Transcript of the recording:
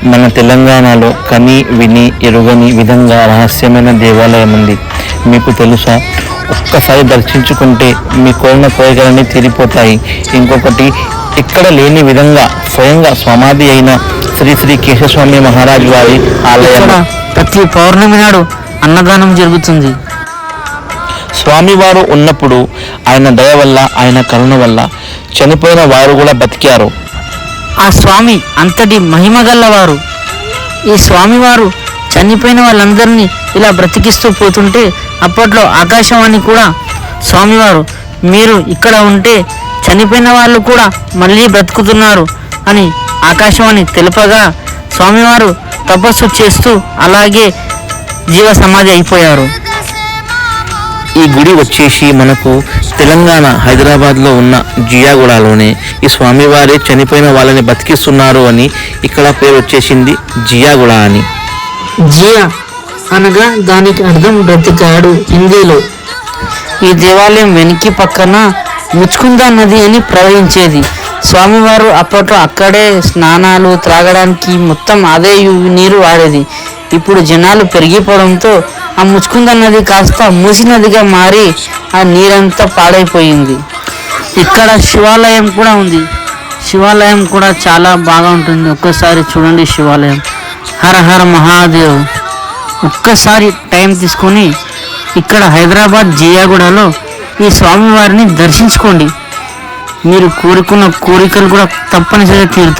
మన తెలంగాణలో కని విని ఎరుగని విధంగా రహస్యమైన దేవాలయం ఉంది. మీకు తెలుసా? ఒక్కసారి దర్శించుకుంటే మీ కోరిన కోరికలన్నీ తీరిపోతాయి. ఇంకొకటి, ఇక్కడ లేని విధంగా స్వయంగా సమాధి అయిన శ్రీ శ్రీ కేశవస్వామి మహారాజ్ వారి ఆలయం. ప్రతి పౌర్ణమి నాడు అన్నదానం జరుగుతుంది. స్వామివారు ఉన్నప్పుడు ఆయన దయ వల్ల, ఆయన కరుణ వల్ల చనిపోయిన వారు కూడా బతికారు. ఆ స్వామి అంతటి మహిమ గల్లవారు. ఈ స్వామివారు చనిపోయిన వాళ్ళందరినీ ఇలా బ్రతికిస్తూ పోతుంటే అప్పట్లో ఆకాశవాణి కూడా స్వామివారు మీరు ఇక్కడ ఉంటే చనిపోయిన వాళ్ళు కూడా మళ్ళీ బ్రతుకుతున్నారు అని ఆకాశవాణి తెలుపగా స్వామివారు తపస్సు చేస్తూ అలాగే జీవ సమాధి అయిపోయారు. ఈ గుడి వచ్చేసి మనకు తెలంగాణ హైదరాబాద్లో ఉన్న జియాగూడలోనే ఈ స్వామివారే చనిపోయిన వాళ్ళని బతికిస్తున్నారు అని ఇక్కడ పేరు వచ్చేసింది జియాగూడ అని. జియా అనగా దానికి అర్థం బ్రతికాడు హిందీలో. ఈ దేవాలయం వెనక్కి పక్కన ముచ్చుకుందా నది అని ప్రవహించేది. స్వామివారు అప్పట్లో అక్కడే స్నానాలు, త్రాగడానికి మొత్తం అదే నీరు వాడేది. ఇప్పుడు జనాలు పెరిగిపోవడంతో ఆ ముచ్చుకుంద నది కాస్త మూసి నదిగా మారి ఆ నీరంతా పాడైపోయింది. ఇక్కడ శివాలయం కూడా ఉంది. శివాలయం కూడా చాలా బాగా ఉంటుంది. ఒక్కసారి చూడండి శివాలయం. హర హర మహాదేవ్. ఒక్కసారి టైం తీసుకొని ఇక్కడ హైదరాబాద్ జియాగూడలో ఈ స్వామివారిని దర్శించుకోండి. మీరు కోరుకున్న కోరికలు కూడా తప్పనిసరిగా తీరుతాయి.